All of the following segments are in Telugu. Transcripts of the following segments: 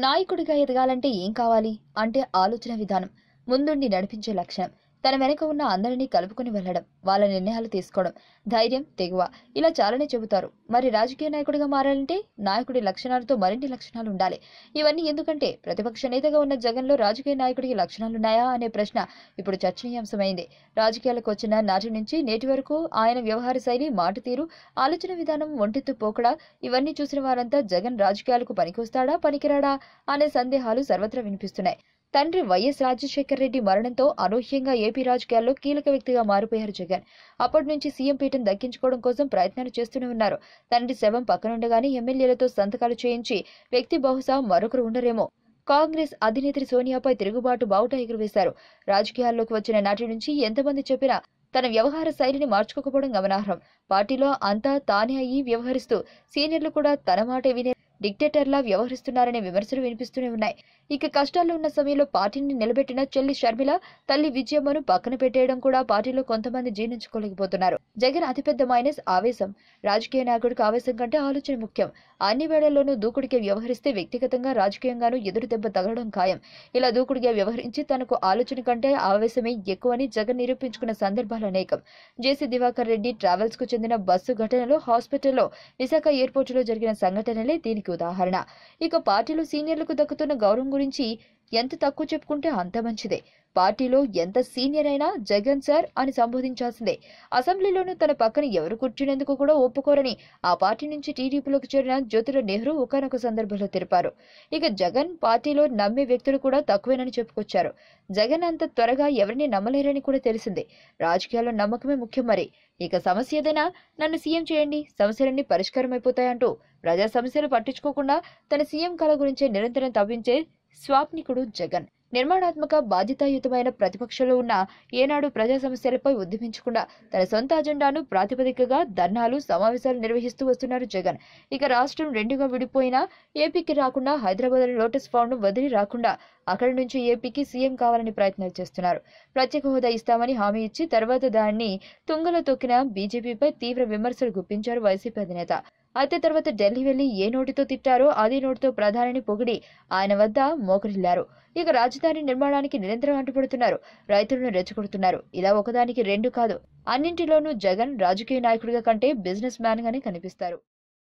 నాయకుడిగా ఎదగాలంటే ఏం కావాలి అంటే ఆలోచన విధానం, ముందుండి నడిపించే లక్షణం, తన వెనక ఉన్న అందరినీ కలుపుకొని వెళ్లడం, వాళ్ళ నిర్ణయాలు తీసుకోవడం, ధైర్యం, తెగువ ఇలా చాలానే చెబుతారు. మరి రాజకీయ నాయకుడిగా మారాలంటే నాయకుడి లక్షణాలతో మరిన్ని లక్షణాలు ఉండాలి. ఇవన్నీ ఎందుకంటే ప్రతిపక్ష నేతగా ఉన్న జగన్లో రాజకీయ నాయకుడికి లక్షణాలున్నాయా అనే ప్రశ్న ఇప్పుడు చర్చనీయాంశమైంది. రాజకీయాలకు వచ్చిన నాటి నుంచి నేటి వరకు ఆయన వ్యవహార శైలి, మాట తీరు, ఆలోచన విధానం, ఒంటెత్తు పోకడా ఇవన్నీ చూసిన వారంతా జగన్ రాజకీయాలకు పనికొస్తాడా, పనికిరాడా అనే సందేహాలు సర్వత్రా వినిపిస్తున్నాయి. తండ్రి వైఎస్ రాజశేఖర రెడ్డి మరణంతో అనూహ్యంగా ఏపీ రాజకీయాల్లో కీలక వ్యక్తిగా మారిపోయారు జగన్. అప్పటి నుంచి సీఎం పీఠం దక్కించుకోవడం కోసం ప్రయత్నాలు చేస్తూనే ఉన్నారు. తండ్రి శవం పక్కనుండగానే ఎమ్మెల్యేలతో సంతకాలు చేయించి వ్యక్తి బహుశా మరొకరు ఉండరేమో. కాంగ్రెస్ అధినేత్రి సోనియాపై తిరుగుబాటు బావుట ఎగురవేశారు. రాజకీయాల్లోకి వచ్చిన నాటి నుంచి ఎంతమంది చెప్పినా తన వ్యవహార శైలిని మార్చుకోకపోవడం గమనార్హం. పార్టీలో అంతా తానే అయ్యి వ్యవహరిస్తూ సీనియర్లు కూడా తన మాట వినే డిక్టేటర్లా వ్యవహరిస్తున్నారనే విమర్శలు వినిపిస్తూనే ఉన్నాయి. ఇక కష్టాల్లో ఉన్న సమయంలో పార్టీని నిలబెట్టిన చెల్లి షర్మిల, తల్లి విజయమ్మను పక్కన పెట్టేయడం కూడా పార్టీలో కొంతమంది జీర్ణించుకోలేకపోతున్నారు. జగన్ అతిపెద్ద మైనస్ ఆవేశం. రాజకీయ నాయకుడికి ఆవేశం కంటే ఆలోచన ముఖ్యం. అన్ని వేళల్లోనూ దూకుడిగా వ్యవహరిస్తే వ్యక్తిగతంగా, రాజకీయంగానూ ఎదురు దెబ్బ తగలడం ఖాయం. ఇలా దూకుడిగా వ్యవహరించి తనకు ఆలోచన కంటే ఆవేశమే ఎక్కువని జగన్ నిరూపించుకున్న సందర్భాలు అనేకం. జేసీ దివాకర్ రెడ్డి ట్రావెల్స్ కు చెందిన బస్సు ఘటనలో, హాస్పిటల్లో, విశాఖ ఎయిర్పోర్టులో జరిగిన సంఘటనలే దీనికి ఉదాహరణ. ఇక పార్టీలో సీనియర్లకు దక్కుతున్న గౌరవం గురించి ఎంత తక్కువ చెప్పుకుంటే అంత మంచిదే. పార్టీలో ఎంత సీనియర్ అయినా జగన్ సార్ అని సంబోధించాల్సిందే. అసెంబ్లీలోనూ తన పక్కన ఎవరు కూర్చునేందుకు కూడా ఒప్పుకోరని ఆ పార్టీ నుంచి టీడీపీలోకి చేరిన జ్యోతిరావు నెహ్రూ ఒకానొక సందర్భంలో తెలిపారు. ఇక జగన్ పార్టీలో నమ్మే వ్యక్తులు కూడా తక్కువేనని చెప్పుకొచ్చారు. జగన్ అంత త్వరగా ఎవరిని నమ్మలేరని కూడా తెలిసిందే. రాజకీయాల్లో నమ్మకమే ముఖ్యం. మరి ఇక సమస్య ఏదైనా నన్ను సీఎం చేయండి, సమస్యలన్నీ పరిష్కారం అయిపోతాయంటూ ప్రజా సమస్యలు పట్టించుకోకుండా తన సీఎం కళ గురించే నిరంతరం తవ్వించే స్వాప్నికుడు జగన్. నిర్మాణాత్మక, బాధ్యతాయుతమైన ప్రతిపక్షంలో ఉన్న ఏనాడు ప్రజా సమస్యలపై ఉద్యమించకుండా తన సొంత అజెండాను ప్రాతిపదికగా ధర్నాలు, సమావేశాలు నిర్వహిస్తూ వస్తున్నారు జగన్. ఇక రాష్ట్రం రెండుగా విడిపోయినా ఏపీకి రాకుండా, హైదరాబాద్ లోటస్ ఫౌండ్ వదిలి రాకుండా అక్కడి నుంచి ఏపీకి సీఎం కావాలని ప్రయత్నాలు చేస్తున్నారు. ప్రత్యేక హోదా ఇస్తామని హామీ ఇచ్చి తర్వాత దాన్ని తుంగలో తొక్కిన బీజేపీపై తీవ్ర విమర్శలు గుప్పించారు వైసీపీ అధినేత. అయితే తర్వాత ఢిల్లీ వెళ్లి ఏ నోటితో తిట్టారో అదే నోటితో ప్రధానిని పొగిడి ఆయన వద్ద మోకరిల్లారు. ఇక రాజధాని నిర్మాణానికి నిరంతరం అడ్డుపడుతున్నారు. రైతులను రెచ్చగొడుతున్నారు. ఇలా ఒకదానికి రెండు కాదు, అన్నింటిలోనూ జగన్ రాజకీయ నాయకుడిగా కంటే బిజినెస్ మ్యాన్ గానే కనిపిస్తారు.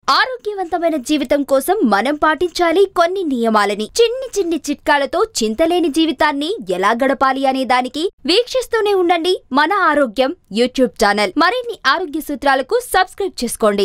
ఆరోగ్యవంతమైన జీవితం కోసం మనం పాటించాలి కొన్ని నియమాలని. చిన్ని చిన్ని చిట్కాలతో చింతలేని జీవితాన్ని ఎలా గడపాలి అనే దానికి వీక్షిస్తూనే ఉండండి మన ఆరోగ్యం యూట్యూబ్ ఛానల్. మరిన్ని ఆరోగ్య సూత్రాలకు సబ్స్క్రైబ్ చేసుకోండి.